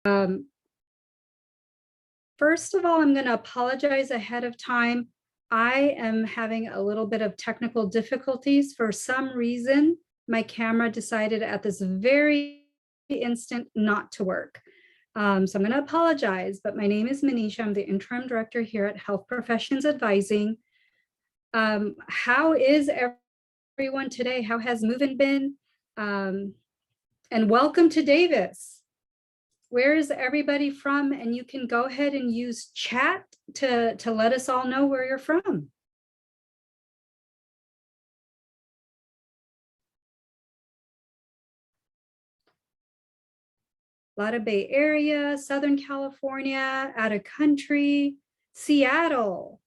First of all, I'm going to apologize ahead of time. I am having a little bit of technical difficulties. For some reason, my camera decided at this very instant not to work. So I'm going to apologize, but my name is Manisha. I'm the Interim Director here at Health Professions Advising. How is everyone today? How has moving been? And welcome to Davis. Where is everybody from? And you can go ahead and use chat to let us all know where you're from. A lot of Bay Area, Southern California, out of country, Seattle,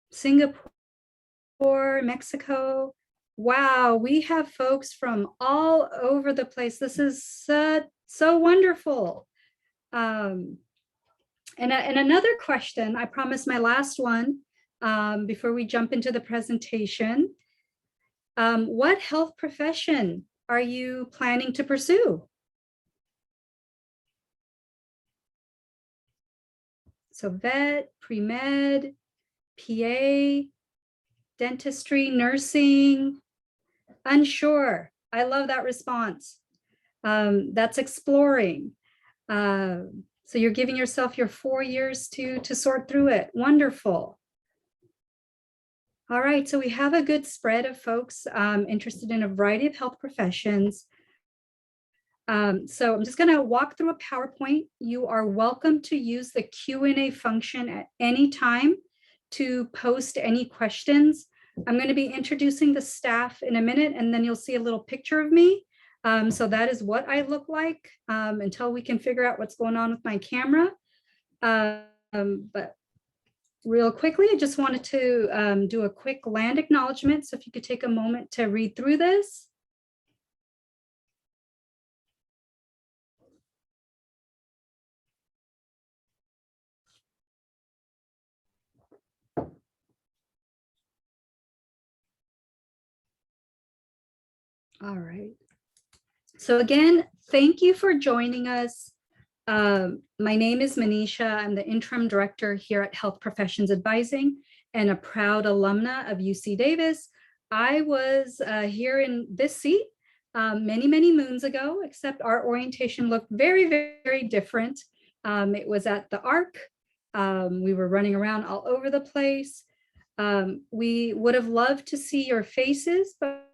Singapore, Mexico. Wow, we have folks from all over the place. This is so wonderful. And another question, I promised my last one before we jump into the presentation. What health profession are you planning to pursue? So vet, pre-med, PA, dentistry, nursing, unsure. I love that response. That's exploring. So you're giving yourself your 4 years to sort through it. Wonderful. All right, so we have a good spread of folks interested in a variety of health professions. So I'm just going to walk through a PowerPoint. You are welcome to use the Q&A function at any time to post any questions. I'm going to be introducing the staff in a minute, and then you'll see a little picture of me. So that is what I look like until we can figure out what's going on with my camera. But real quickly, I just wanted to do a quick land acknowledgement. So if you could take a moment to read through this. All right. So again, thank you for joining us. My name is Manisha. I'm the Interim Director here at Health Professions Advising and a proud alumna of UC Davis. I was here in this seat many moons ago, except our orientation looked very different. It was at the ARC. We were running around all over the place. We would have loved to see your faces, but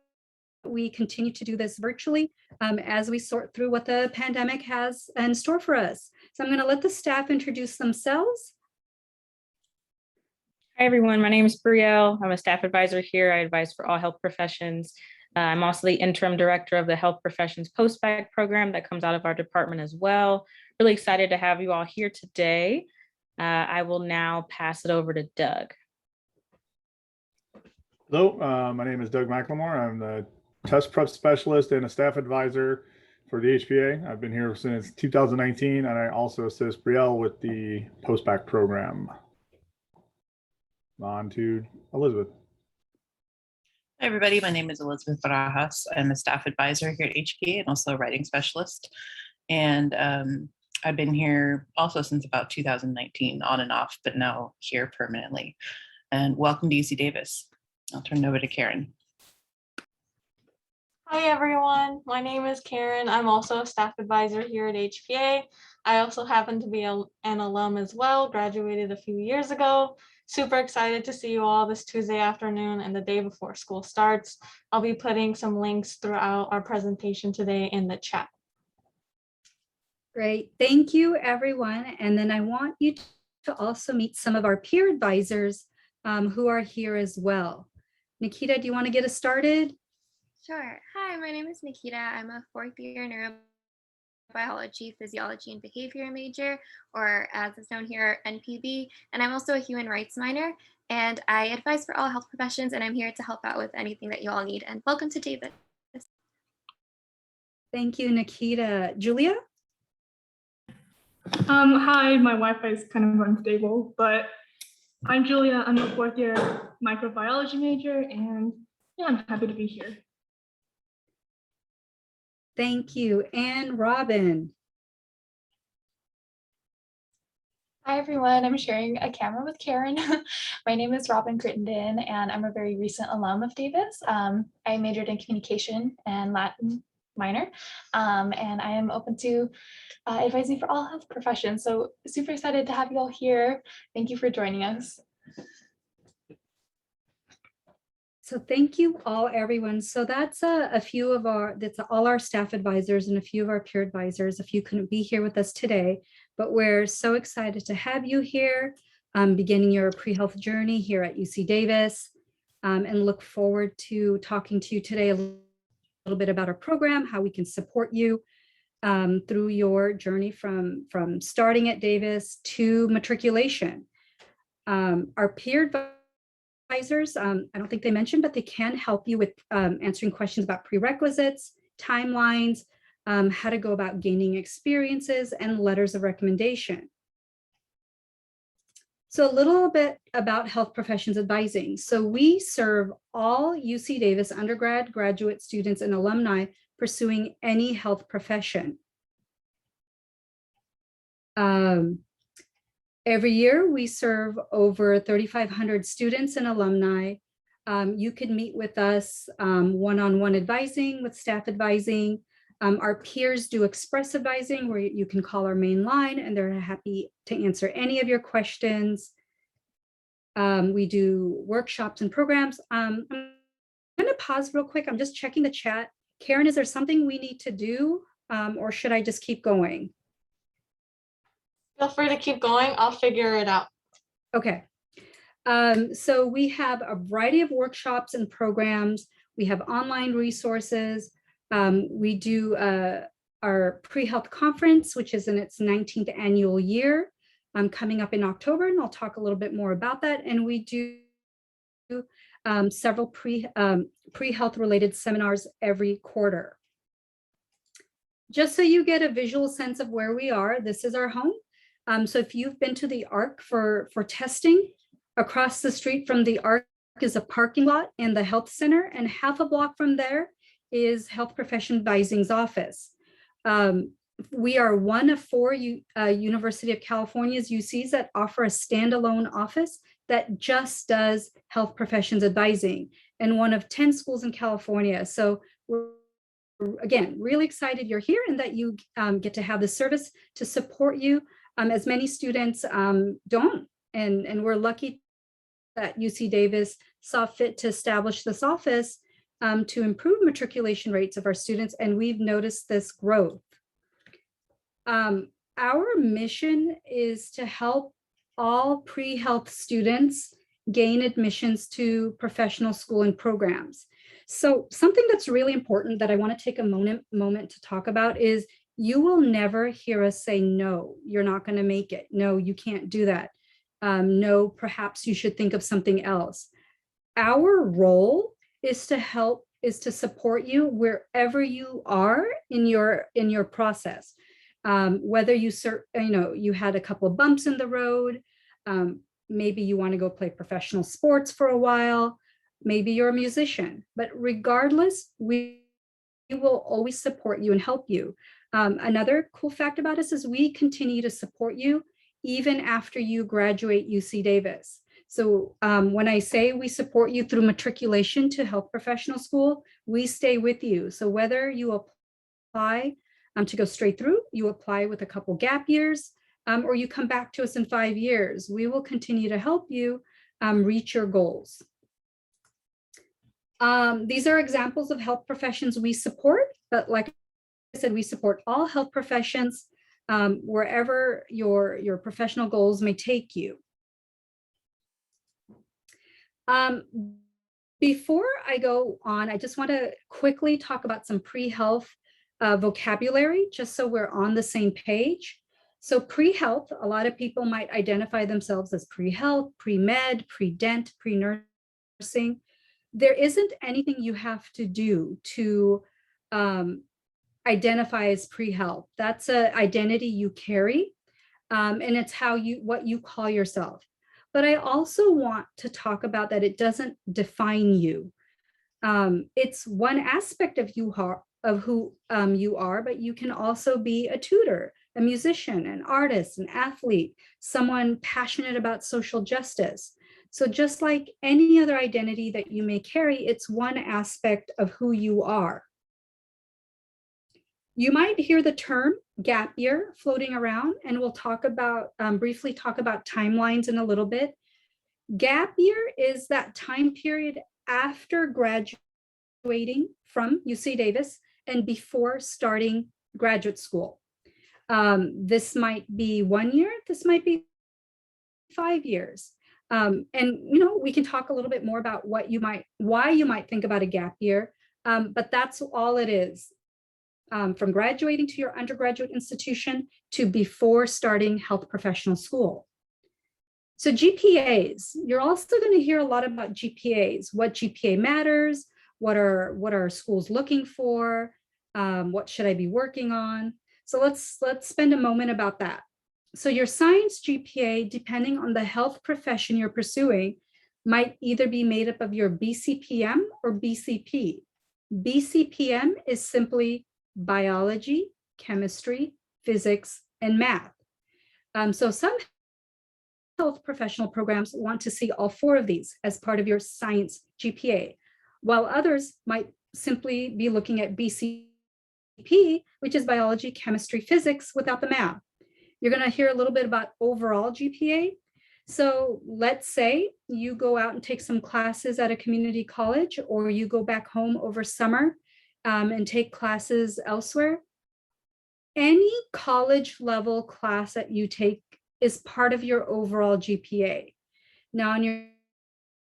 we continue to do this virtually as we sort through what the pandemic has in store for us. So I'm going to let the staff introduce themselves. Hi, everyone. My name is Brielle. I'm a staff advisor here. I advise for all health professions. I'm also the interim director of the Health Professions Post-Bac program that comes out of our department as well. Really excited to have you all here today. I will now pass it over to Doug. Hello, my name is Doug McLemore. I'm the test prep specialist and a staff advisor for the HPA. I've been here since 2019, and I also assist Brielle with the post-bac program. On to Elizabeth. Hi, everybody. My name is Elizabeth Barajas. I'm a staff advisor here at HPA and also a writing specialist. And I've been here also since about 2019, on and off, but now here permanently. And welcome to UC Davis. I'll turn it over to Karen. Hi everyone, my name is Karen. I'm also a staff advisor here at HPA. I also happen to be an alum as well, graduated a few years ago. Super excited to see you all this Tuesday afternoon and the day before school starts. I'll be putting some links throughout our presentation today in the chat. Great, thank you everyone. And then I want you to also meet some of our peer advisors who are here as well. Nikita, do you want to get us started? Sure. Hi, my name is Nikita. I'm a fourth year neurobiology, physiology, and behavior major, or as it's known here, NPB. And I'm also a human rights minor. And I advise for all health professions, and I'm here to help out with anything that you all need. And welcome to Davis. Thank you, Nikita. Julia? Hi, my Wi-Fi is kind of unstable, but I'm Julia. I'm a fourth year microbiology major, and yeah, I'm happy to be here. Thank you. And Robin. Hi everyone, I'm sharing a camera with Karen. My name is Robin Crittenden and I'm a very recent alum of Davis. I majored in communication and Latin minor, and I am open to advising for all health professions. So super excited to have you all here. Thank you for joining us. So thank you all, everyone. So that's that's all our staff advisors and a few of our peer advisors. A few couldn't be here with us today, but we're so excited to have you here, beginning your pre-health journey here at UC Davis, and look forward to talking to you today a little bit about our program, how we can support you through your journey from starting at Davis to matriculation. Our peer advisors, I don't think they mentioned, but they can help you with answering questions about prerequisites, timelines, how to go about gaining experiences, and letters of recommendation. So a little bit about health professions advising. So we serve all UC Davis undergrad, graduate students, and alumni pursuing any health profession. Every year, we serve over 3,500 students and alumni. You can meet with us one-on-one advising with staff advising. Our peers do express advising where you can call our main line and they're happy to answer any of your questions. We do workshops and programs. I'm going to pause real quick. I'm just checking the chat. Karen, is there something we need to do or should I just keep going? Feel free to keep going. I'll figure it out. Okay. So we have a variety of workshops and programs. We have online resources. We do our PreHealth Conference, which is in its 19th annual year, coming up in October, and I'll talk a little bit more about that. And we do several pre-health related seminars every quarter. Just so you get a visual sense of where we are, this is our home. So if you've been to the ARC for testing, across the street from the ARC is a parking lot and the health center, and half a block from there is Health Profession Advising's office. We are one of 4 University of California's UCs that offer a standalone office that just does health professions advising, and one of 10 schools in California. So we're, again, really excited you're here and that you get to have the service to support you. As many students don't, and we're lucky that UC Davis saw fit to establish this office to improve matriculation rates of our students, and we've noticed this growth. Our mission is to help all pre-health students gain admissions to professional school and programs. So something that's really important that I want to take a moment to talk about is you will never hear us say, no, you're not going to make it. No, you can't do that. No, perhaps you should think of something else. Our role is to support you wherever you are in your process. Whether you had a couple of bumps in the road, maybe you want to go play professional sports for a while, maybe you're a musician, but regardless, we will always support you and help you. Another cool fact about us is we continue to support you even after you graduate UC Davis. So when I say we support you through matriculation to health professional school, we stay with you. So whether you apply to go straight through, you apply with a couple gap years, or you come back to us in 5 years, we will continue to help you reach your goals. These are examples of health professions we support, but like I said, we support all health professions wherever your professional goals may take you. Before I go on, I just want to quickly talk about some pre-health vocabulary, just so we're on the same page. So pre-health, a lot of people might identify themselves as pre-health, pre-med, pre-dent, pre-nursing. There isn't anything you have to do to identify as pre-health. That's an identity you carry, and it's what you call yourself. But I also want to talk about that it doesn't define you. It's one aspect of of who you are, but you can also be a tutor, a musician, an artist, an athlete, someone passionate about social justice. So just like any other identity that you may carry, it's one aspect of who you are. You might hear the term gap year floating around, and we'll talk about, briefly talk about timelines in a little bit. Gap year is that time period after graduating from UC Davis and before starting graduate school. This might be 1 year, this might be 5 years. And we can talk a little bit more about why you might think about a gap year, but that's all it is. From graduating to your undergraduate institution to before starting health professional school. So GPAs, you're also going to hear a lot about GPAs, what GPA matters, what are schools looking for, what should I be working on? So let's spend a moment about that. So your science GPA, depending on the health profession you're pursuing, might either be made up of your BCPM or BCP. BCPM is simply biology, chemistry, physics, and math. So some health professional programs want to see all 4 of these as part of your science GPA, while others might simply be looking at BCP, which is biology, chemistry, physics without the math. You're going to hear a little bit about overall GPA. So let's say you go out and take some classes at a community college, or you go back home over summer and take classes elsewhere. Any college level class that you take is part of your overall GPA. Now on your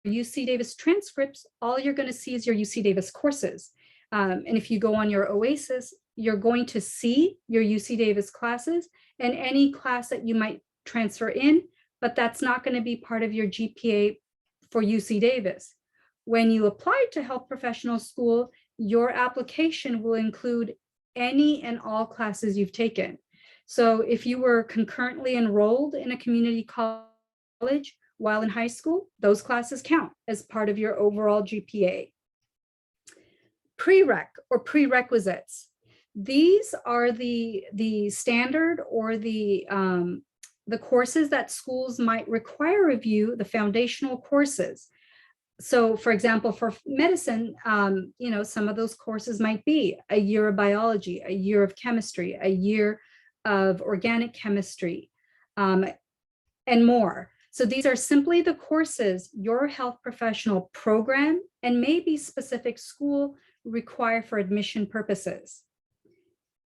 UC Davis transcripts, all you're going to see is your UC Davis courses. And if you go on your OASIS, you're going to see your UC Davis classes and any class that you might transfer in, but that's not going to be part of your GPA for UC Davis. When you apply to health professional school, your application will include any and all classes you've taken. So if you were concurrently enrolled in a community college while in high school, those classes count as part of your overall GPA. Prereq or prerequisites. These are the standard or the courses that schools might require of you, the foundational courses. So for example, for medicine, some of those courses might be a year of biology, a year of chemistry, a year of organic chemistry, and more. So these are simply the courses your health professional program and maybe specific school require for admission purposes.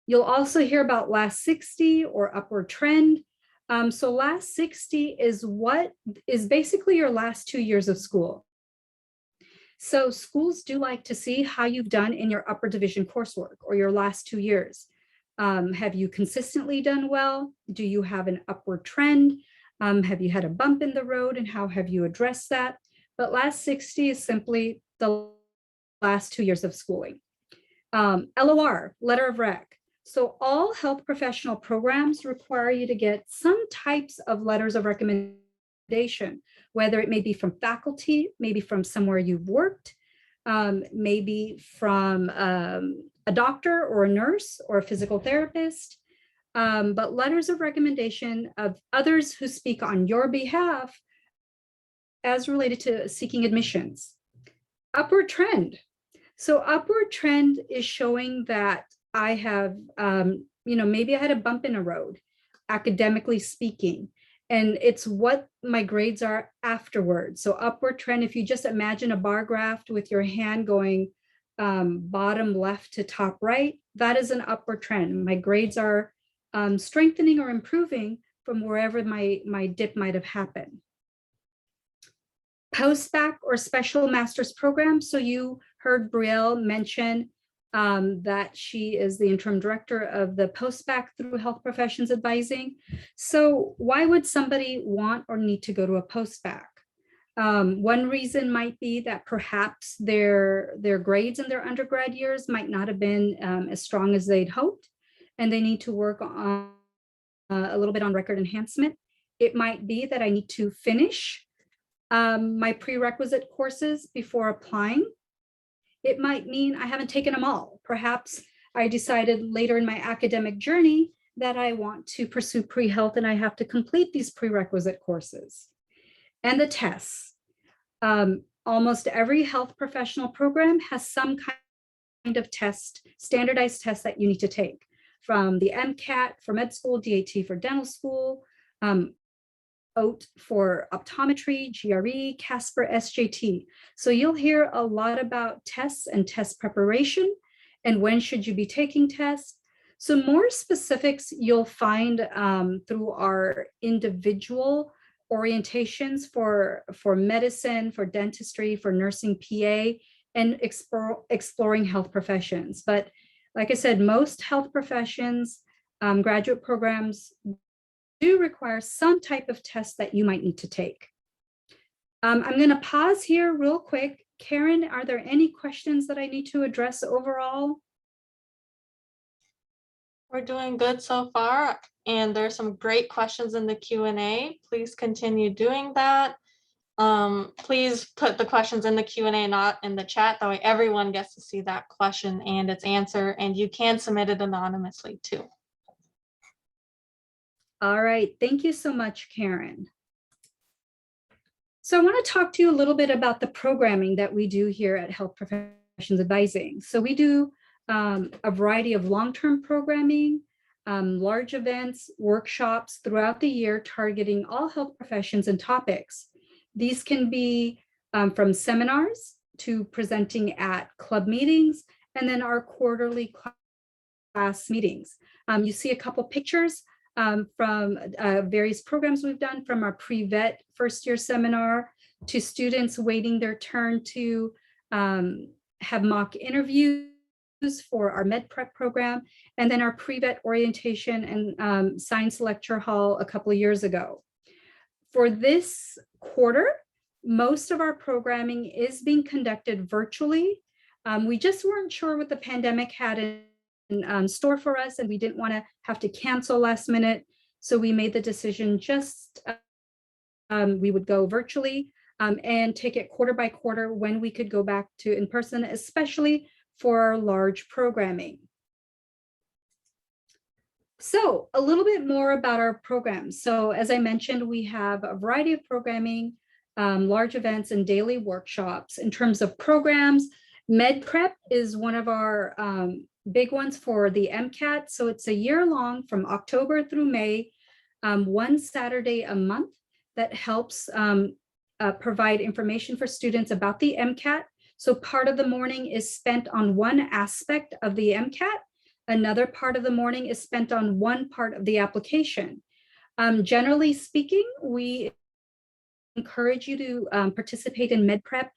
You'll also hear about last 60 or upward trend. So last 60 is what is basically your last 2 years of school. So schools do like to see how you've done in your upper division coursework or your last 2 years. Have you consistently done well? Do you have an upward trend? Have you had a bump in the road and how have you addressed that? But last 60 is simply the last 2 years of schooling. LOR, letter of rec. So all health professional programs require you to get some types of letters of recommendation, whether it may be from faculty, maybe from somewhere you've worked, maybe from a doctor or a nurse or a physical therapist, but letters of recommendation of others who speak on your behalf as related to seeking admissions. Upward trend. So upward trend is showing that I have, maybe I had a bump in the road, academically speaking, and it's what my grades are afterwards. So upward trend, if you just imagine a bar graph with your hand going bottom left to top right, that is an upward trend. My grades are strengthening or improving from wherever my dip might have happened. Post-bac or special master's program. So you heard Brielle mention that she is the interim director of the post-bac through Health Professions Advising. So why would somebody want or need to go to a post-bac? One reason might be that perhaps their grades in their undergrad years might not have been as strong as they'd hoped, and they need to work on a little bit on record enhancement. It might be that I need to finish my prerequisite courses before applying. It might mean I haven't taken them all. Perhaps I decided later in my academic journey that I want to pursue pre-health and I have to complete these prerequisite courses. And the tests. Almost every health professional program has some kind of test, standardized tests that you need to take, from the MCAT for med school, DAT for dental school, OAT for optometry, GRE, CASPER, SJT. So you'll hear a lot about tests and test preparation and when should you be taking tests. So more specifics you'll find through our individual orientations for medicine, for dentistry, for nursing, PA, and exploring health professions. But like I said, most health professions, graduate programs do require some type of test that you might need to take. I'm going to pause here real quick. Karen, are there any questions that I need to address overall? We're doing good so far, and there's some great questions in the Q&A. Please continue doing that. Please put the questions in the Q&A, not in the chat. That way everyone gets to see that question and its answer, and you can submit it anonymously too. All right, thank you so much, Karen. So I want to talk to you a little bit about the programming that we do here at Health Professions Advising. So we do a variety of long-term programming, large events, workshops throughout the year targeting all health professions and topics. These can be from seminars to presenting at club meetings, and then our quarterly class meetings. You see a couple pictures from various programs we've done, from our pre-vet first year seminar to students waiting their turn to have mock interviews for our med prep program, and then our pre-vet orientation and science lecture hall a couple of years ago. For this quarter, most of our programming is being conducted virtually. We just weren't sure what the pandemic had in store for us, and we didn't want to have to cancel last minute. So we made the decision just we would go virtually and take it quarter by quarter when we could go back to in person, especially for our large programming. So a little bit more about our programs. So as I mentioned, we have a variety of programming, large events and daily workshops. In terms of programs, Med Prep is one of our big ones for the MCAT. So it's a year long from October through May, one Saturday a month that helps provide information for students about the MCAT. So part of the morning is spent on one aspect of the MCAT. Another part of the morning is spent on one part of the application. Generally speaking, we encourage you to participate in Med Prep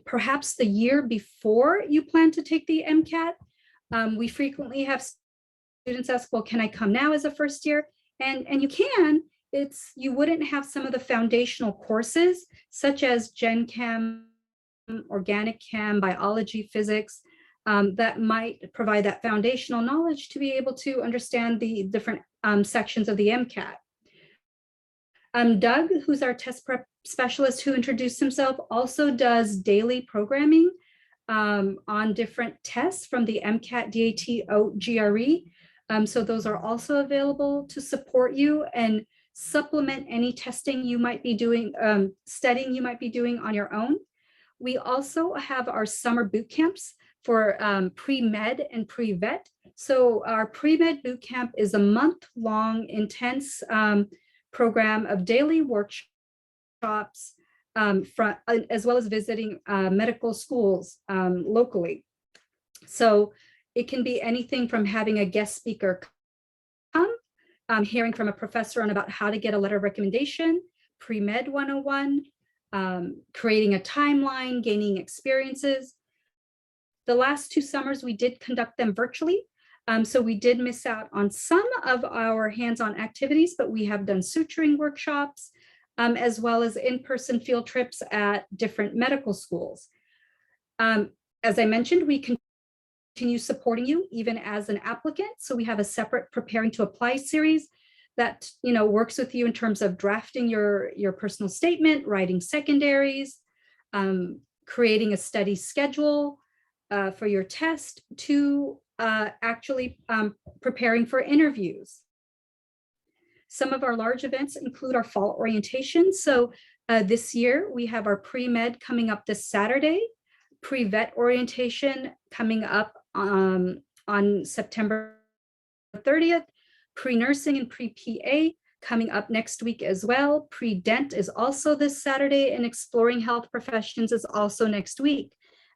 perhaps the year before you plan to take the MCAT. We frequently have students ask, well, can I come now as a first year? And you can. You wouldn't have some of the foundational courses such as Gen Chem, Organic Chem, Biology, Physics, that might provide that foundational knowledge to be able to understand the different sections of the MCAT. Doug, who's our test prep specialist who introduced himself, also does daily programming on different tests from the MCAT, DAT, OAT, GRE. So those are also available to support you and supplement any testing you might be doing, studying you might be doing on your own. We also have our summer boot camps for pre-med and pre-vet. So our pre-med boot camp is a month-long intense program of daily workshops as well as visiting medical schools locally. So it can be anything from having a guest speaker come, hearing from a professor on about how to get a letter of recommendation, pre-med 101, creating a timeline, gaining experiences. The last 2 summers, we did conduct them virtually. So we did miss out on some of our hands-on activities, but we have done suturing workshops, as well as in-person field trips at different medical schools. As I mentioned, we continue supporting you even as an applicant. So we have a separate Preparing to Apply series that works with you in terms of drafting your personal statement, writing secondaries, creating a study schedule, for your test to actually preparing for interviews. Some of our large events include our fall orientation. So this year we have our pre-med coming up this Saturday, pre-vet orientation coming up on September 30th, pre-nursing and pre-PA coming up next week as well. Pre-dent is also this Saturday, and exploring health professions is also next week.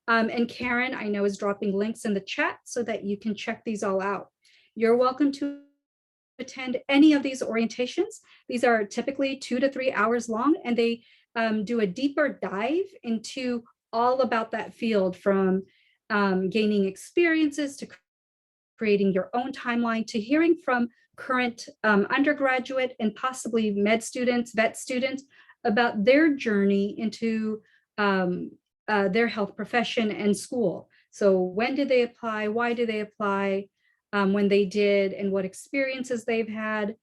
And Karen, I know, is dropping links in the chat so that you can check these all out. You're welcome to attend any of these orientations. These are typically 2 to 3 hours long, and they do a deeper dive into all about that field, from gaining experiences to creating your own timeline to hearing from current undergraduate and possibly med students, vet students about their journey into their health profession and school. So when did they apply? Why did they apply? When they did, and what experiences they've had.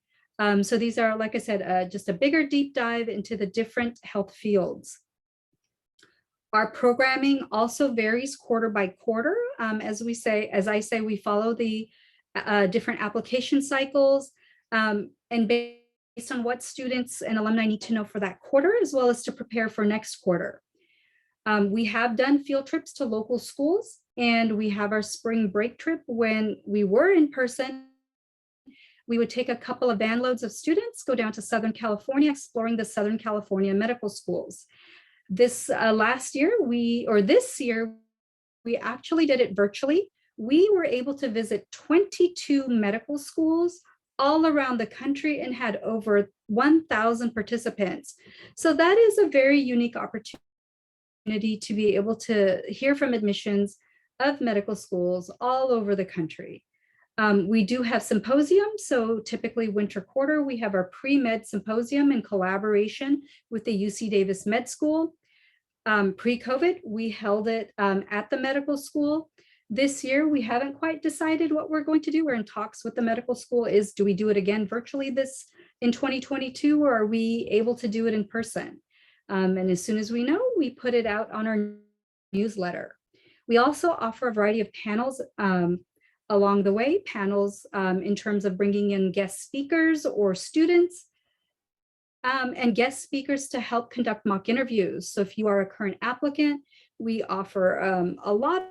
So these are, like I said, just a bigger deep dive into the different health fields. Our programming also varies quarter by quarter. As I say, we follow the different application cycles, and based on what students and alumni need to know for that quarter, as well as to prepare for next quarter. We have done field trips to local schools, and we have our spring break trip. When we were in person, we would take a couple of van loads of students, go down to Southern California, exploring the Southern California medical schools. This this year, we actually did it virtually. We were able to visit 22 medical schools all around the country and had over 1,000 participants. So that is a very unique opportunity to be able to hear from admissions of medical schools all over the country. We do have symposiums. So typically winter quarter, we have our pre-med symposium in collaboration with the UC Davis Med School. Pre-COVID, we held it at the medical school. This year, we haven't quite decided what we're going to do. We're in talks with the medical school. Do we do it again virtually in 2022, or are we able to do it in person? And as soon as we know, we put it out on our newsletter. We also offer a variety of panels along the way, in terms of bringing in guest speakers or students, and guest speakers to help conduct mock interviews. So if you are a current applicant, we offer a lot of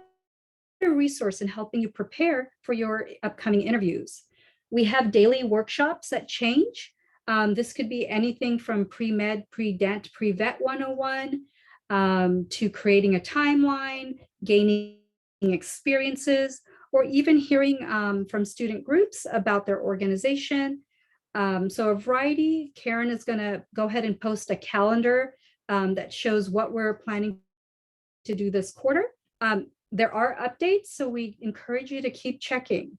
resource in helping you prepare for your upcoming interviews. We have daily workshops that change. This could be anything from pre-med, pre-dent, pre-vet 101, to creating a timeline, gaining experiences, or even hearing from student groups about their organization. So a variety. Karen is going to go ahead and post a calendar that shows what we're planning to do this quarter. There are updates, so we encourage you to keep checking.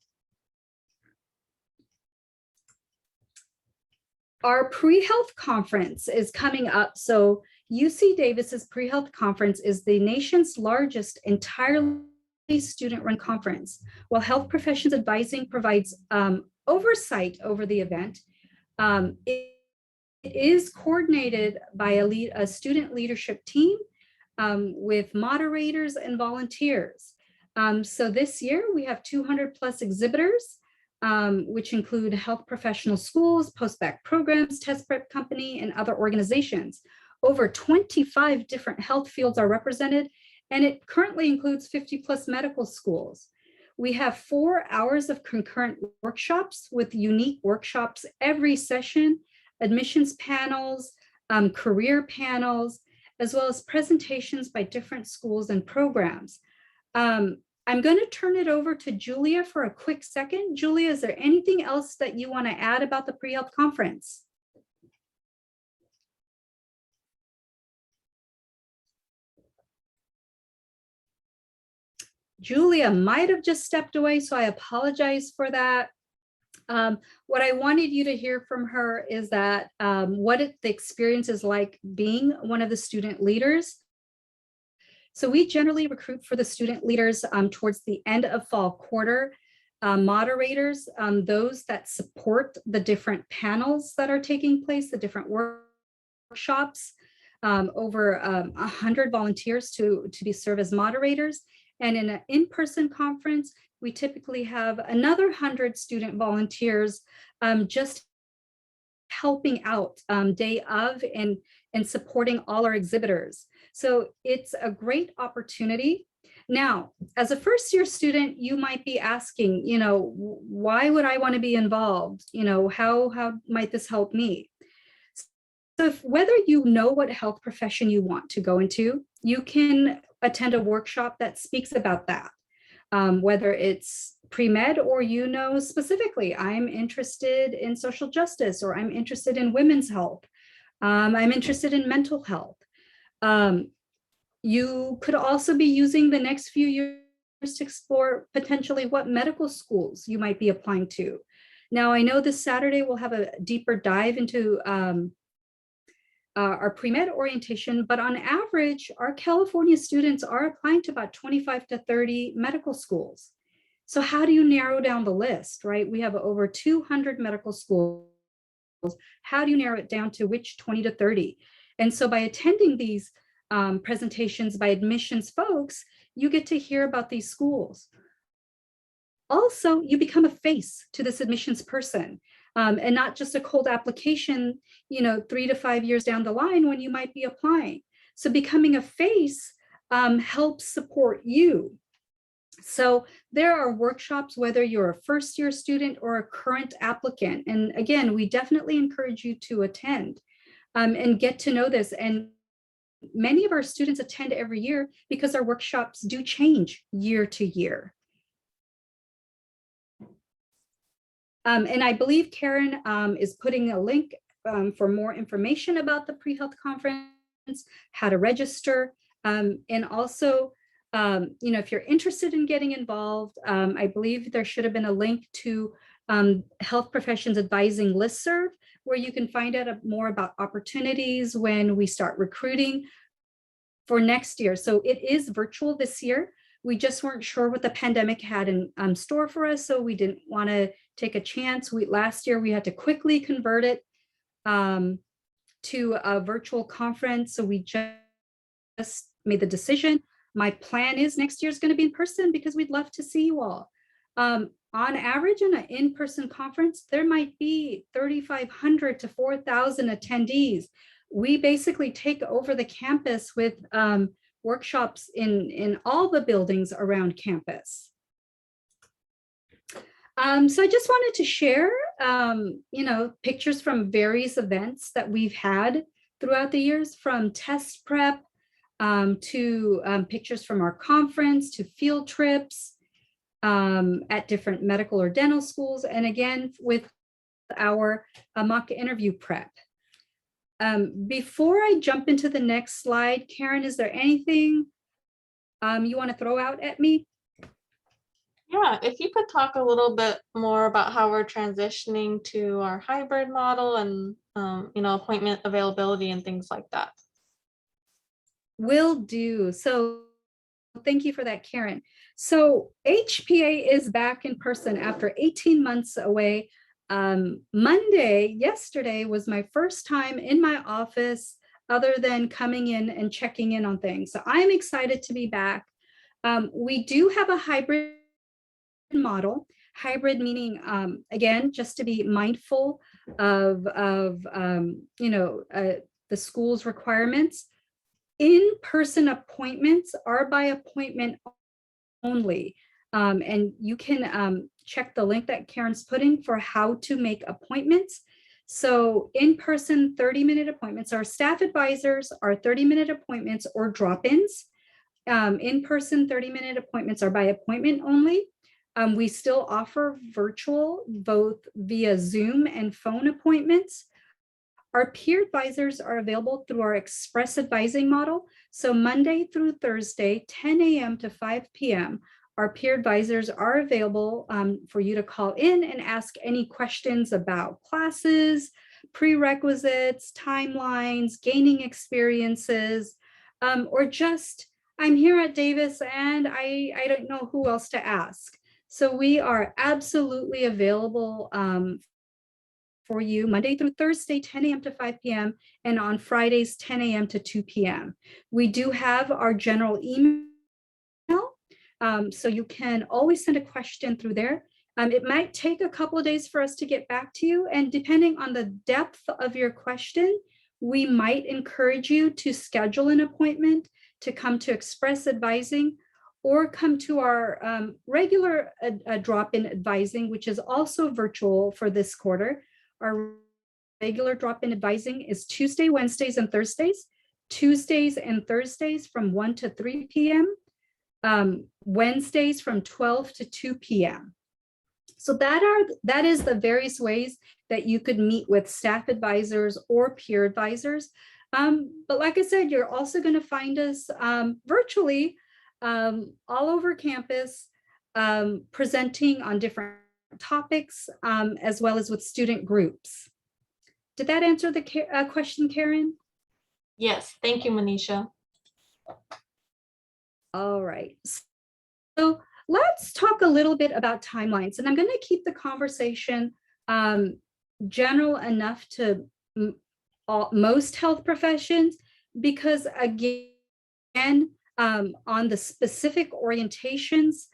Our PreHealth Conference is coming up. So UC Davis's PreHealth Conference is the nation's largest entirely student-run conference. While Health Professions Advising provides oversight over the event, it is coordinated by a student leadership team with moderators and volunteers. So this year we have 200 plus exhibitors, which include health professional schools, post-bac programs, test prep company, and other organizations. Over 25 different health fields are represented, and it currently includes 50 plus medical schools. We have 4 hours of concurrent workshops with unique workshops every session, admissions panels, career panels, as well as presentations by different schools and programs. I'm going to turn it over to Julia for a quick second. Julia, is there anything else that you want to add about the PreHealth Conference? Julia might have just stepped away, so I apologize for that. What I wanted you to hear from her is that the experience is like being one of the student leaders. So we generally recruit for the student leaders towards the end of fall quarter. Moderators, those that support the different panels that are taking place, the different workshops, over 100 volunteers to serve as moderators. And in an in-person conference, we typically have another 100 student volunteers just helping out day of and supporting all our exhibitors. So it's a great opportunity. Now, as a first-year student, you might be asking, you know, why would I want to be involved? You know, how might this help me? So whether you know what health profession you want to go into, you can attend a workshop that speaks about that. Whether it's pre-med or you know specifically, I'm interested in social justice, or I'm interested in women's health. I'm interested in mental health. You could also be using the next few years to explore potentially what medical schools you might be applying to. Now, I know this Saturday we'll have a deeper dive into our pre-med orientation, but on average, our California students are applying to about 25 to 30 medical schools. So how do you narrow down the list, right? We have over 200 medical schools. How do you narrow it down to which 20 to 30? And so by attending these presentations by admissions folks, you get to hear about these schools. Also, you become a face to this admissions person. And not just a cold application, you know, 3 to 5 years down the line when you might be applying. So becoming a face helps support you. So there are workshops, whether you're a first-year student or a current applicant. And again, we definitely encourage you to attend and get to know this. And many of our students attend every year because our workshops do change year to year. And I believe Karen is putting a link for more information about the PreHealth Conference, how to register, and also, you know, if you're interested in getting involved, I believe there should have been a link to Health Professions Advising listserv, where you can find out more about opportunities when we start recruiting for next year. So it is virtual this year. We just weren't sure what the pandemic had in store for us, so we didn't want to take a chance. Last year we had to quickly convert it to a virtual conference, so we just made the decision. My plan is next year is going to be in person because we'd love to see you all. On average, in an in-person conference, there might be 3,500 to 4,000 attendees. We basically take over the campus with workshops in all the buildings around campus. So I just wanted to share, you know, pictures from various events that we've had throughout the years, from test prep to pictures from our conference, to field trips at different medical or dental schools, and again with our mock interview prep. Before I jump into the next slide, Karen, is there anything you want to throw out at me? Yeah, if you could talk a little bit more about how we're transitioning to our hybrid model and you know, appointment availability and things like that. Will do. So thank you for that, Karen. So HPA is back in person after 18 months away. Yesterday was my first time in my office other than coming in and checking in on things. So I'm excited to be back. We do have a hybrid model. Hybrid meaning, again, just to be mindful of you know, the school's requirements. In-person appointments are by appointment only. And you can check the link that Karen's putting for how to make appointments. So in-person 30-minute appointments, our staff advisors are 30-minute appointments or drop-ins. In-person 30-minute appointments are by appointment only. We still offer virtual, both via Zoom and phone appointments. Our peer advisors are available through our express advising model. So Monday through Thursday, 10 a.m. to 5 p.m., our peer advisors are available for you to call in and ask any questions about classes, prerequisites, timelines, gaining experiences, or just, I'm here at Davis and I don't know who else to ask. So we are absolutely available for you Monday through Thursday, 10 a.m. to 5 p.m. and on Fridays, 10 a.m. to 2 p.m. We do have our general email. So you can always send a question through there. It might take a couple of days for us to get back to you, and depending on the depth of your question, we might encourage you to schedule an appointment to come to Express Advising or come to our regular drop-in advising, which is also virtual for this quarter. Our regular drop-in advising is Tuesday, Wednesdays, and Thursdays. Tuesdays and Thursdays from 1 to 3 p.m. Wednesdays from 12 to 2 p.m. So that is the various ways that you could meet with staff advisors or peer advisors. But like I said, you're also going to find us virtually all over campus, presenting on different topics, as well as with student groups. Did that answer the question, Karen? Yes, thank you, Manisha. All right. So let's talk a little bit about timelines, and I'm going to keep the conversation general enough to most health professions, because again, on the specific orientations,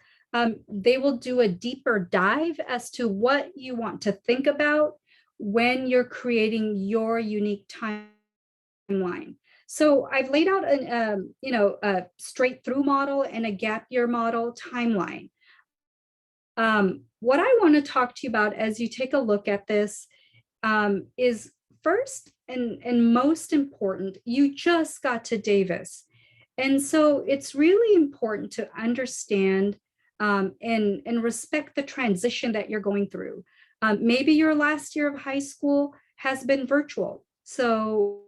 they will do a deeper dive as to what you want to think about when you're creating your unique timeline. So I've laid out a straight through model and a gap year model timeline. What I want to talk to you about as you take a look at this is first and most important, you just got to Davis. And so it's really important to understand and respect the transition that you're going through. Maybe your last year of high school has been virtual. So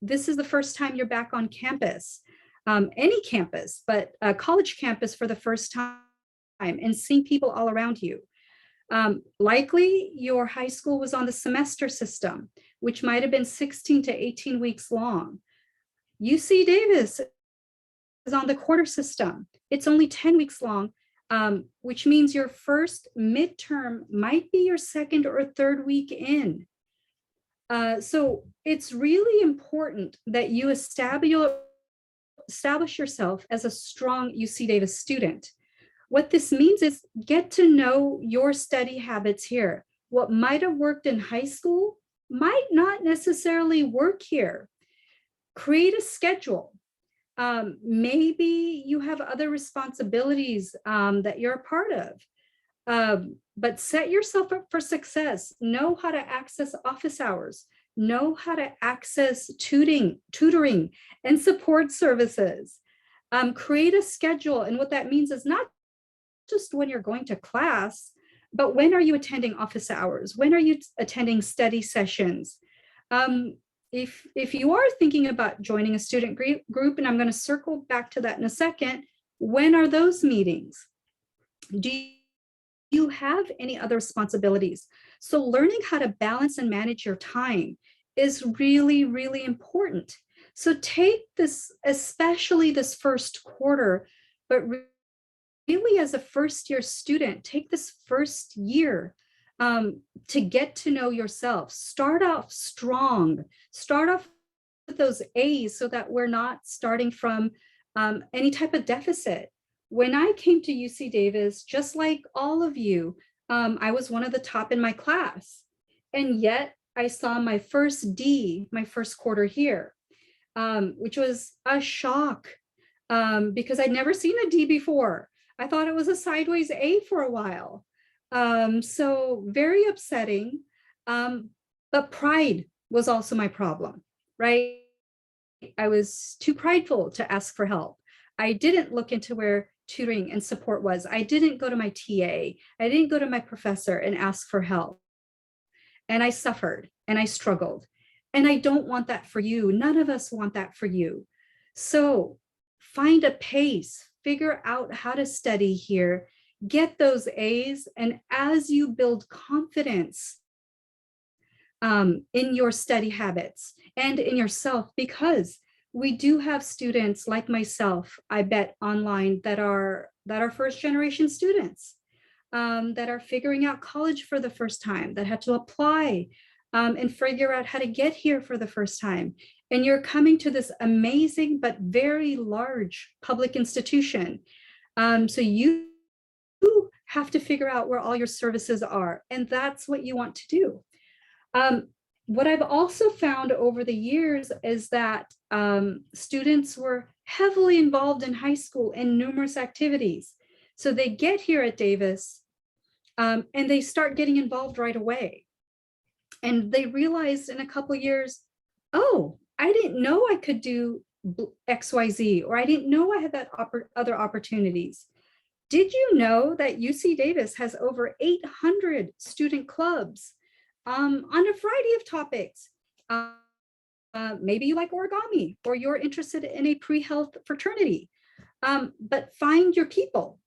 this is the first time you're back on campus, any campus, but a college campus for the first time, and seeing people all around you. Likely your high school was on the semester system, which might have been 16 to 18 weeks long. UC Davis is on the quarter system. It's only 10 weeks long, which means your first midterm might be your second or third week in. So it's really important that you establish yourself as a strong UC Davis student. What this means is get to know your study habits here. What might have worked in high school might not necessarily work here. Create a schedule. Maybe you have other responsibilities that you're a part of. But set yourself up for success. Know how to access office hours. Know how to access tutoring and support services. Create a schedule. And what that means is not just when you're going to class, but when are you attending office hours? When are you attending study sessions? If you are thinking about joining a student group, and I'm going to circle back to that in a second, when are those meetings? Do you have any other responsibilities? So learning how to balance and manage your time is really, really important. So take this, especially this first quarter, but really as a first year student, take this first year to get to know yourself. Start off strong. Start off with those A's so that we're not starting from any type of deficit. When I came to UC Davis, just like all of you, I was one of the top in my class. And yet I saw my first D, my first quarter here, which was a shock because I'd never seen a D before. I thought it was a sideways A for a while. So very upsetting, but pride was also my problem, right? I was too prideful to ask for help. I didn't look into where tutoring and support was. I didn't go to my TA. I didn't go to my professor and ask for help. And I suffered and I struggled. And I don't want that for you. None of us want that for you. So find a pace, figure out how to study here, get those A's. And as you build confidence in your study habits and in yourself, because we do have students like myself, I bet online that are first generation students that are figuring out college for the first time, that had to apply and figure out how to get here for the first time. And you're coming to this amazing but very large public institution. So you have to figure out where all your services are, and that's what you want to do. What I've also found over the years is that students were heavily involved in high school in numerous activities. So they get here at Davis and they start getting involved right away. And they realized in a couple years, oh, I didn't know I could do XYZ, or I didn't know I had that other opportunities. Did you know that UC Davis has over 800 student clubs on a variety of topics? Maybe you like origami, or you're interested in a pre-health fraternity, but find your people,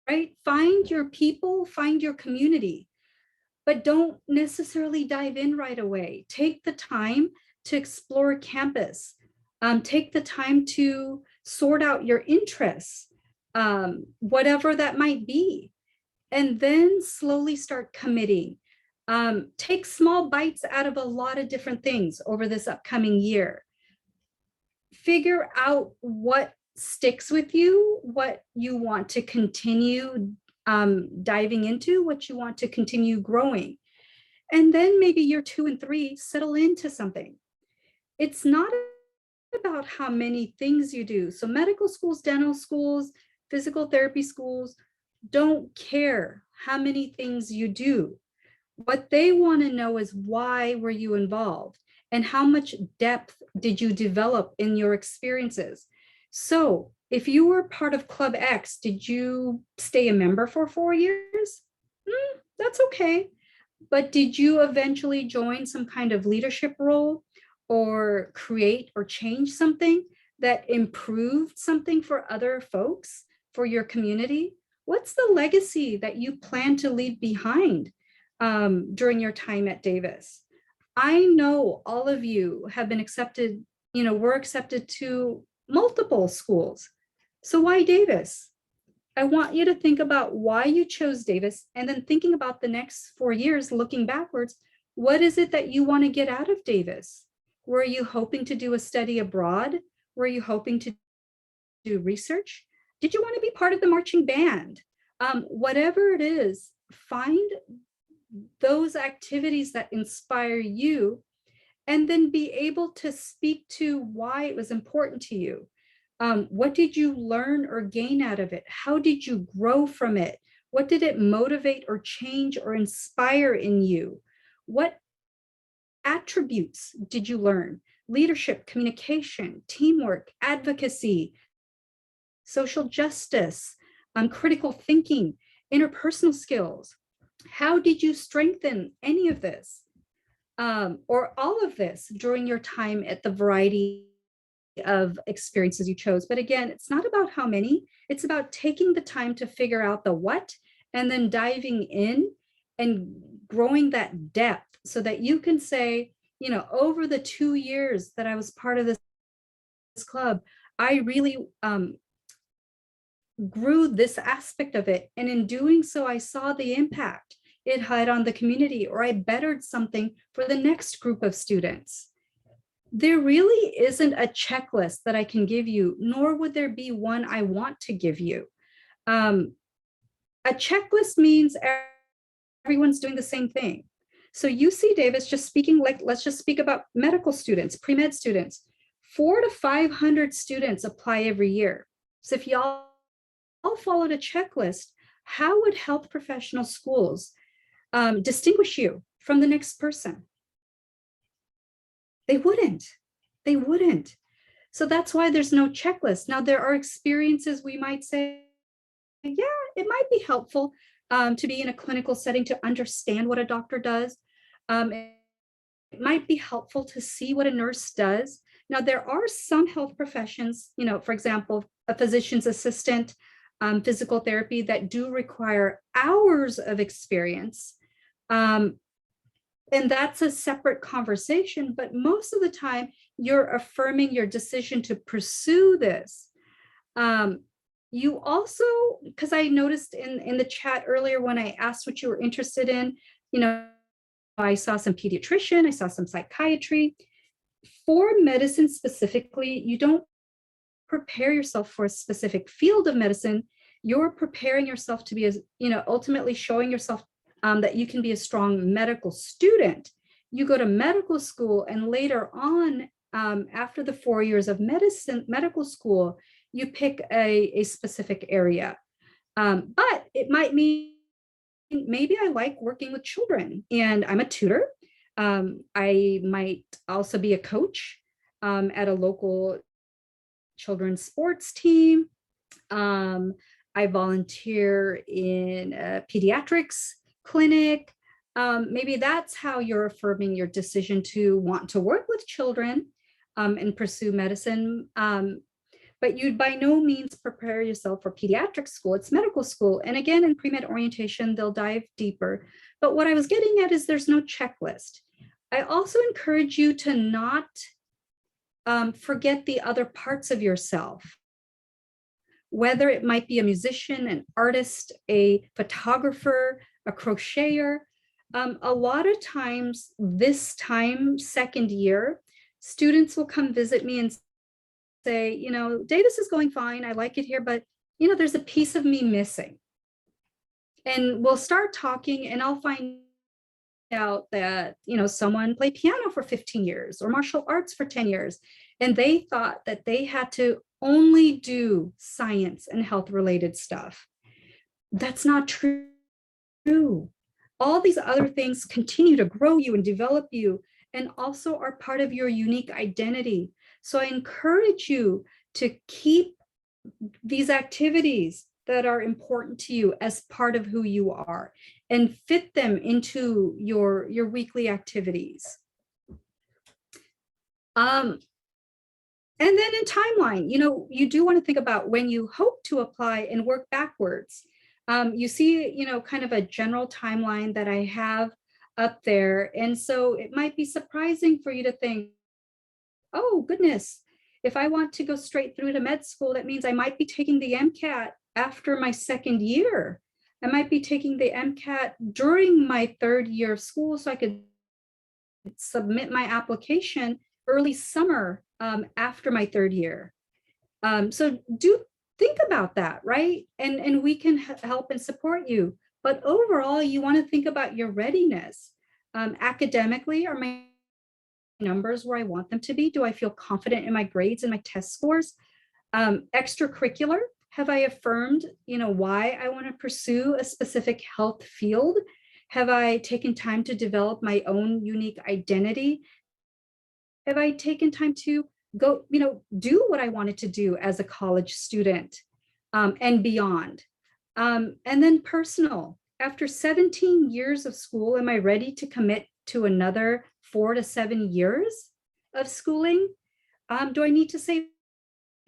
right? Find your people, find your community, but don't necessarily dive in right away. Take the time to explore campus. Take the time to sort out your interests, whatever that might be, and then slowly start committing. Take small bites out of a lot of different things over this upcoming year. Figure out what sticks with you, what you want to continue diving into, what you want to continue growing. And then maybe year 2 and 3, settle into something. It's not about how many things you do. So medical schools, dental schools, physical therapy schools don't care how many things you do. What they want to know is, why were you involved and how much depth did you develop in your experiences? So if you were part of Club X, did you stay a member for 4 years? That's okay. But did you eventually join some kind of leadership role, or create or change something that improved something for other folks, for your community? What's the legacy that you plan to leave behind during your time at Davis? I know all of you have been accepted, were accepted to multiple schools. So why Davis? I want you to think about why you chose Davis, and then thinking about the next 4 years, looking backwards, what is it that you want to get out of Davis? Were you hoping to do a study abroad? Were you hoping to do research? Did you want to be part of the marching band? Whatever it is, find those activities that inspire you, and then be able to speak to why it was important to you. What did you learn or gain out of it? How did you grow from it? What did it motivate or change or inspire in you? What attributes did you learn? Leadership, communication, teamwork, advocacy, social justice, critical thinking, interpersonal skills. How did you strengthen any of this or all of this during your time at the variety of experiences you chose? But again, it's not about how many, it's about taking the time to figure out the what, and then diving in and growing that depth, so that you can say, over the 2 years that I was part of this club, I really grew this aspect of it. And in doing so, I saw the impact it had on the community, or I bettered something for the next group of students. There really isn't a checklist that I can give you, nor would there be one I want to give you. A checklist means everyone's doing the same thing. So UC Davis, just speaking, let's just speak about medical students, pre-med students, 400 to 500 students apply every year. So if y'all all followed a checklist, how would health professional schools distinguish you from the next person? They wouldn't. So that's why there's no checklist. Now, there are experiences we might say, yeah, it might be helpful to be in a clinical setting to understand what a doctor does. It might be helpful to see what a nurse does. Now, there are some health professions, for example, a physician's assistant, physical therapy, that do require hours of experience. And that's a separate conversation, but most of the time you're affirming your decision to pursue this. You also, because I noticed in the chat earlier when I asked what you were interested in, I saw some pediatrician, I saw some psychiatry. For medicine specifically, you don't prepare yourself for a specific field of medicine, you're preparing yourself to be, as ultimately showing yourself that you can be a strong medical student. You go to medical school, and later on, after the 4 years of medical school, you pick a specific area. But it might mean maybe I like working with children and I'm a tutor. I might also be a coach at a local children's sports team. I volunteer in a pediatrics clinic. Maybe that's how you're affirming your decision to want to work with children and pursue medicine. But you'd by no means prepare yourself for pediatric school. It's medical school. And again, in pre-med orientation, they'll dive deeper. But what I was getting at is there's no checklist. I also encourage you to not forget the other parts of yourself, whether it might be a musician, an artist, a photographer, a crocheter. A lot of times this time, second year, students will come visit me and say, Davis is going fine. I like it here, but there's a piece of me missing. And we'll start talking and I'll find out that, someone played piano for 15 years or martial arts for 10 years. And they thought that they had to only do science and health related stuff. That's not true. All these other things continue to grow you and develop you and also are part of your unique identity. So I encourage you to keep these activities that are important to you as part of who you are and fit them into your weekly activities. And then in timeline, you do want to think about when you hope to apply and work backwards. You see, kind of a general timeline that I have up there. And so it might be surprising for you to think, oh goodness, if I want to go straight through to med school, that means I might be taking the MCAT after my second year. I might be taking the MCAT during my third year of school so I could submit my application early summer after my third year. So do think about that, right? And we can help and support you. But overall, you want to think about your readiness. Academically, are my numbers where I want them to be? Do I feel confident in my grades and my test scores? Extracurricular, have I affirmed, why I want to pursue a specific health field? Have I taken time to develop my own unique identity? Have I taken time to go, do what I wanted to do as a college student and beyond? And then personal, after 17 years of school, am I ready to commit to another 4 to 7 years of schooling? Do I need to save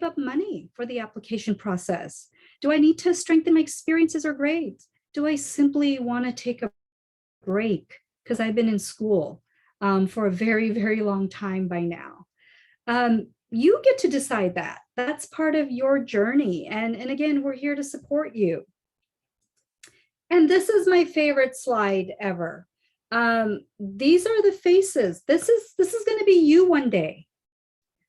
up money for the application process? Do I need to strengthen my experiences or grades? Do I simply want to take a break because I've been in school for a very, very long time by now? You get to decide that. That's part of your journey. And again, we're here to support you. And this is my favorite slide ever. These are the faces. This is going to be you one day.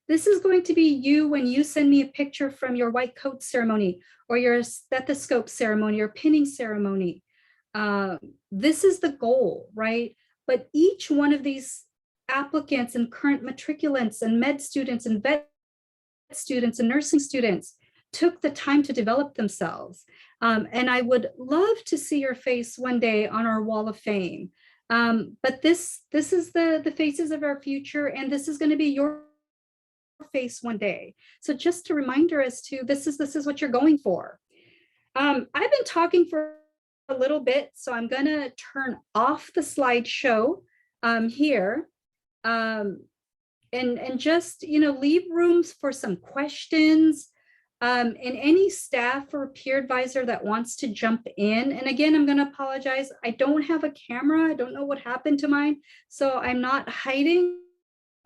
This is going to be you when you send me a picture from your white coat ceremony or your stethoscope ceremony or pinning ceremony. This is the goal, right? But each one of these applicants and current matriculants and med students and vet students and nursing students took the time to develop themselves. And I would love to see your face one day on our wall of fame. But this is the faces of our future, and this is going to be your face one day. So just a reminder as to this is what you're going for. I've been talking for a little bit, so I'm going to turn off the slideshow here. And just, leave rooms for some questions. And any staff or peer advisor that wants to jump in. And again, I'm going to apologize. I don't have a camera. I don't know what happened to mine. So I'm not hiding.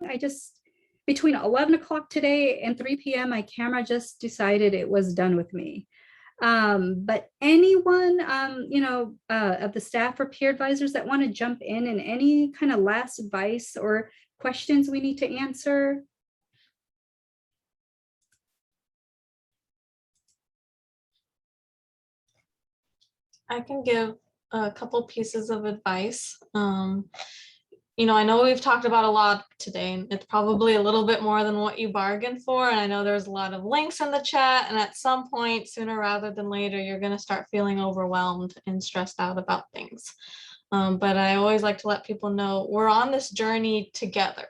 I just, between 11 o'clock today and 3 p.m., my camera just decided it was done with me. But anyone, of the staff or peer advisors that want to jump in and any kind of last advice or questions we need to answer. I can give a couple pieces of advice. I know we've talked about a lot today, and it's probably a little bit more than what you bargained for. And I know there's a lot of links in the chat, and at some point, sooner rather than later, you're going to start feeling overwhelmed and stressed out about things. But I always like to let people know we're on this journey together.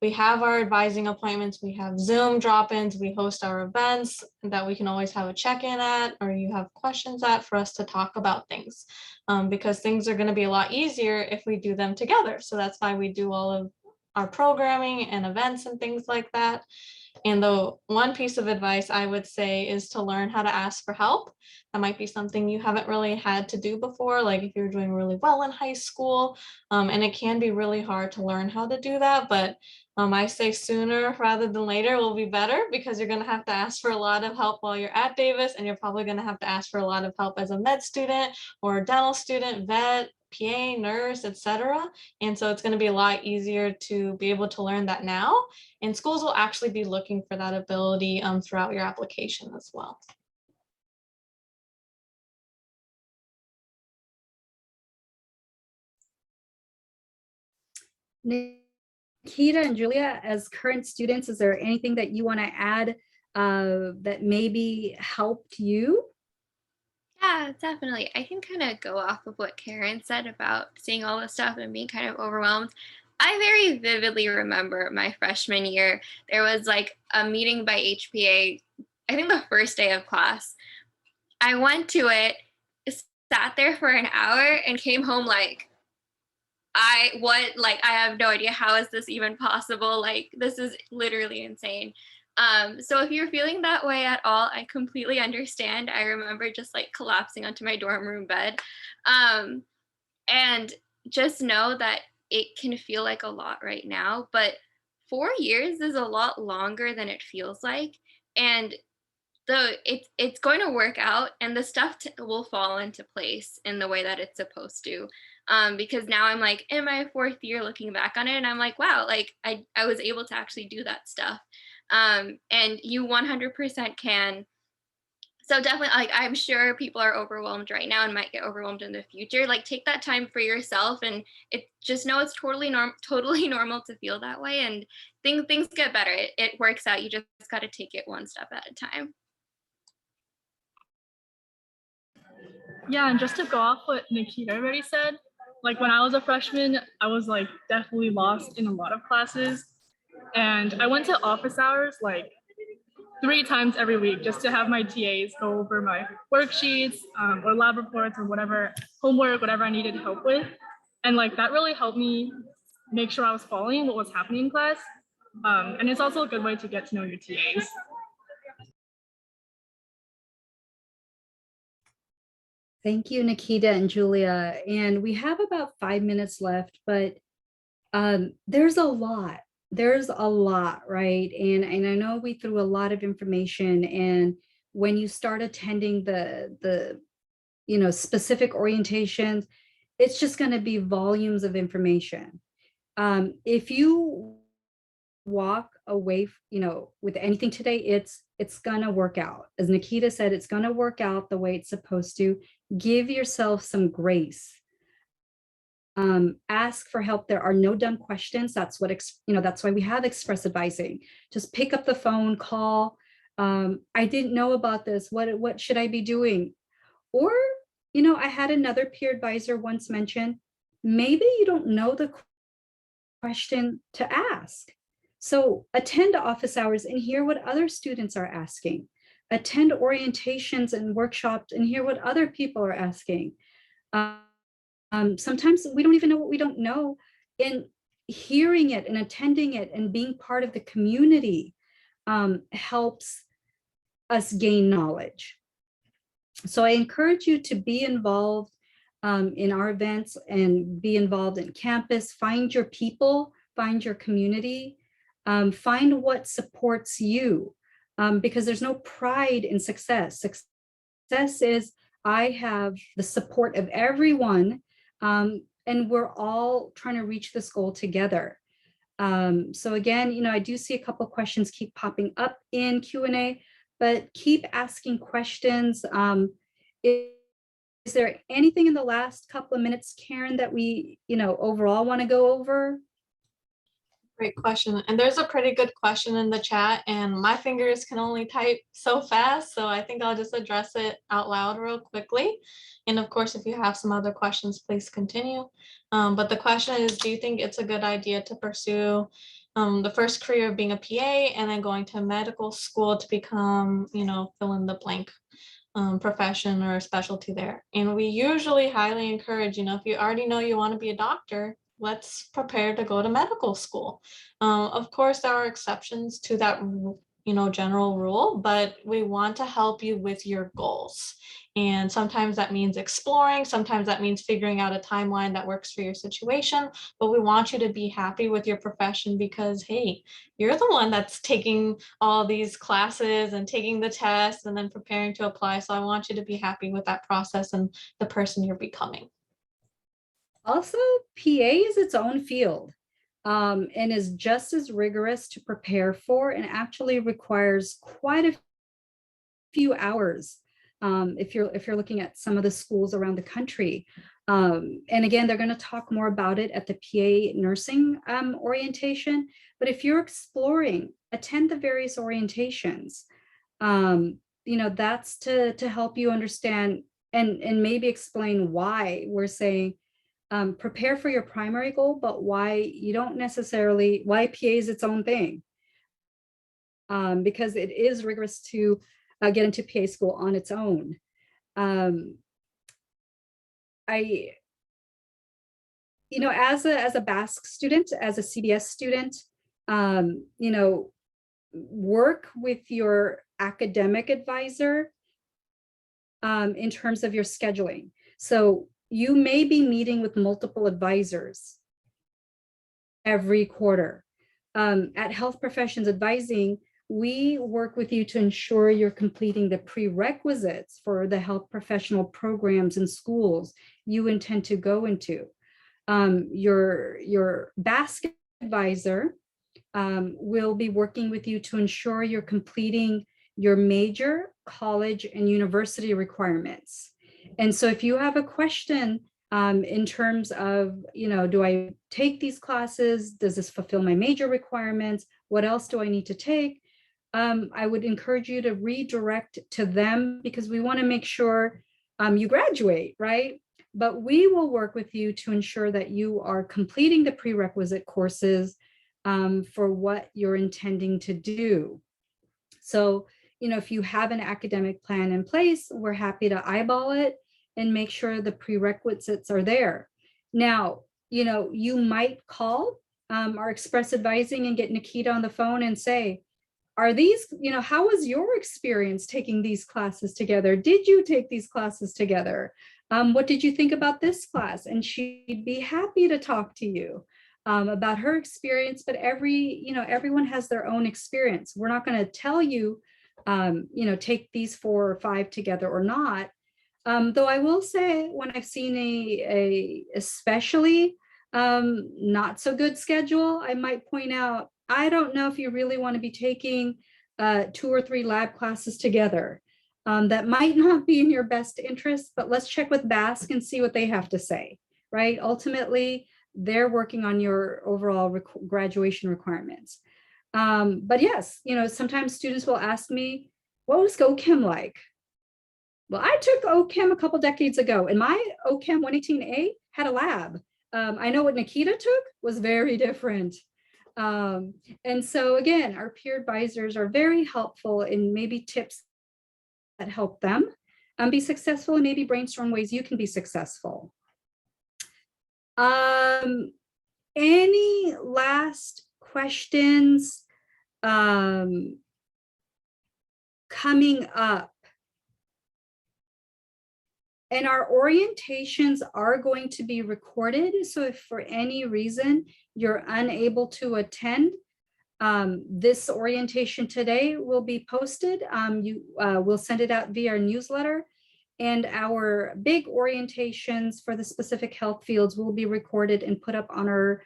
We have our advising appointments, we have Zoom drop-ins, we host our events that we can always have a check-in at, or you have questions at for us to talk about things, because things are going to be a lot easier if we do them together. So that's why we do all of our programming and events and things like that. And the one piece of advice I would say is to learn how to ask for help. That might be something you haven't really had to do before, like if you're doing really well in high school, and it can be really hard to learn how to do that. But I say sooner rather than later will be better, because you're going to have to ask for a lot of help while you're at Davis, and you're probably going to have to ask for a lot of help as a med student or a dental student, vet, PA, nurse, etc. And so it's going to be a lot easier to be able to learn that now. And schools will actually be looking for that ability throughout your application as well. Nikita and Julia, as current students, is there anything that you want to add that maybe helped you? Yeah, definitely. I can kind of go off of what Karen said about seeing all this stuff and being kind of overwhelmed. I very vividly remember my freshman year, there was like a meeting by HPA, I think the first day of class. I went to it, sat there for an hour, and came home like, I have no idea, how is this even possible? Like, this is literally insane. So if you're feeling that way at all, I completely understand. I remember just like collapsing onto my dorm room bed. And just know that it can feel like a lot right now, but 4 years is a lot longer than it feels like. And it's going to work out, and the stuff will fall into place in the way that it's supposed to. Because now I'm like in my 4th year looking back on it, and I'm like, wow, like I was able to actually do that stuff. And you 100% can. So definitely, like, I'm sure people are overwhelmed right now and might get overwhelmed in the future. Like, take that time for yourself, and just know it's totally normal to feel that way, and things get better. It works out. You just got to take it one step at a time. Yeah, and just to go off what Nikita already said, like when I was a freshman, I was like definitely lost in a lot of classes. And I went to office hours like 3 times every week just to have my TAs go over my worksheets or lab reports or whatever, homework, whatever I needed help with. And like that really helped me make sure I was following what was happening in class. And it's also a good way to get to know your TAs. Thank you, Nikita and Julia. And we have about 5 minutes left, but there's a lot. There's a lot, right? And I know we threw a lot of information, and when you start attending the specific orientations, it's just going to be volumes of information. If you walk away, with anything today, it's going to work out. As Nikita said, it's going to work out the way it's supposed to. Give yourself some grace. Ask for help. There are no dumb questions. That's what, that's why we have express advising. Just pick up the phone, call. I didn't know about this. What should I be doing? Or, I had another peer advisor once mention, maybe you don't know the question to ask. So attend office hours and hear what other students are asking. Attend orientations and workshops and hear what other people are asking. Sometimes we don't even know what we don't know. And hearing it and attending it and being part of the community helps us gain knowledge. So I encourage you to be involved in our events and be involved in campus. Find your people, find your community, find what supports you, because there's no pride in success. Success is I have the support of everyone, and we're all trying to reach this goal together. So again, I do see a couple of questions keep popping up in Q&A, but keep asking questions. Is there anything in the last couple of minutes, Karen, that we, overall want to go over? Great question. And there's a pretty good question in the chat, and my fingers can only type so fast. So I think I'll just address it out loud real quickly. And of course, if you have some other questions, please continue. But the question is, do you think it's a good idea to pursue the first career of being a PA and then going to medical school to become, fill in the blank profession or specialty there? And we usually highly encourage, if you already know you want to be a doctor, let's prepare to go to medical school. Of course, there are exceptions to that, general rule, but we want to help you with your goals. And sometimes that means exploring, sometimes that means figuring out a timeline that works for your situation, but we want you to be happy with your profession because, hey, you're the one that's taking all these classes and taking the tests and then preparing to apply. So I want you to be happy with that process and the person you're becoming. Also, PA is its own field and is just as rigorous to prepare for and actually requires quite a few hours if you're looking at some of the schools around the country. And again, they're going to talk more about it at the PA nursing orientation. But if you're exploring, attend the various orientations. That's to help you understand and maybe explain why we're saying prepare for your primary goal, but why you don't necessarily, why PA is its own thing. Because it is rigorous to get into PA school on its own. As a Basque student, as a CBS student, work with your academic advisor in terms of your scheduling. So you may be meeting with multiple advisors every quarter. At Health Professions Advising, we work with you to ensure you're completing the prerequisites for the health professional programs and schools you intend to go into. Your Basque advisor will be working with you to ensure you're completing your major, college, and university requirements. And so if you have a question in terms of, do I take these classes? Does this fulfill my major requirements? What else do I need to take? I would encourage you to redirect to them because we want to make sure you graduate, right? But we will work with you to ensure that you are completing the prerequisite courses for what you're intending to do. So, if you have an academic plan in place, we're happy to eyeball it and make sure the prerequisites are there. Now, you might call our Express Advising and get Nikita on the phone and say, are these, how was your experience taking these classes together? Did you take these classes together? What did you think about this class? And she'd be happy to talk to you about her experience, but everyone has their own experience. We're not going to tell you, take these 4 or 5 together or not. Though I will say when I've seen a especially not so good schedule, I might point out, I don't know if you really want to be taking 2 or 3 lab classes together. That might not be in your best interest, but let's check with Basque and see what they have to say, right? Ultimately, they're working on your overall graduation requirements. But yes, sometimes students will ask me, what was OChem like? Well, I took OChem a couple decades ago, and my OChem 118A had a lab. I know what Nikita took was very different. And so again, our peer advisors are very helpful in maybe tips that help them be successful and maybe brainstorm ways you can be successful. Any last questions coming up? And our orientations are going to be recorded. So if for any reason you're unable to attend, this orientation today will be posted. We'll send it out via our newsletter. And our big orientations for the specific health fields will be recorded and put up on our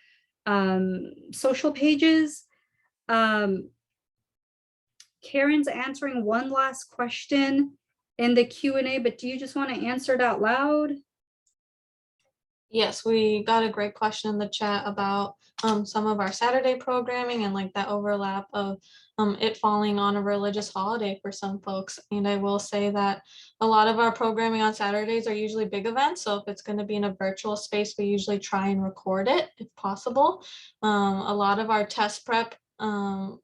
social pages. Karen's answering one last question. in the Q&A, but do you just want to answer it out loud? Yes, we got a great question in the chat about some of our Saturday programming and like that overlap of it falling on a religious holiday for some folks. And I will say that a lot of our programming on Saturdays are usually big events. So if it's going to be in a virtual space, we usually try and record it if possible. A lot of our test prep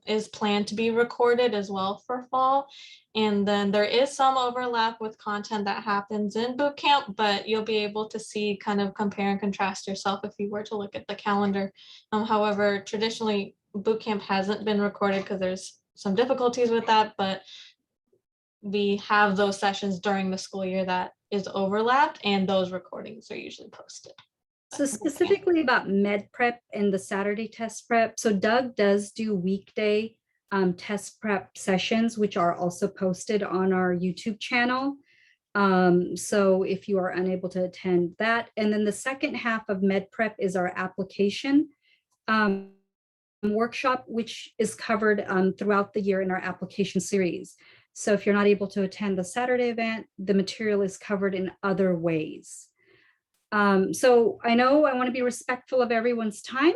is planned to be recorded as well for fall. And then there is some overlap with content that happens in boot camp, but you'll be able to see, kind of compare and contrast yourself if you were to look at the calendar. However, traditionally boot camp hasn't been recorded because there's some difficulties with that, but we have those sessions during the school year that is overlapped, and those recordings are usually posted. So specifically about med prep and the Saturday test prep. So Doug does do weekday test prep sessions, which are also posted on our YouTube channel. So if you are unable to attend that, and then the second half of med prep is our application workshop, which is covered throughout the year in our application series. So if you're not able to attend the Saturday event, the material is covered in other ways. So I know I want to be respectful of everyone's time.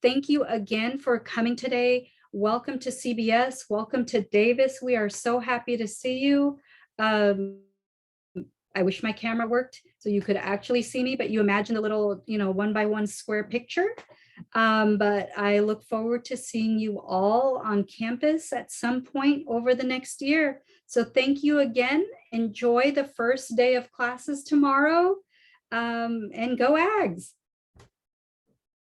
Thank you again for coming today. Welcome to CBS. Welcome to Davis. We are so happy to see you. I wish my camera worked so you could actually see me, but you imagine the little, 1x1 square picture. But I look forward to seeing you all on campus at some point over the next year. So thank you again. Enjoy the first day of classes tomorrow, and go Ags.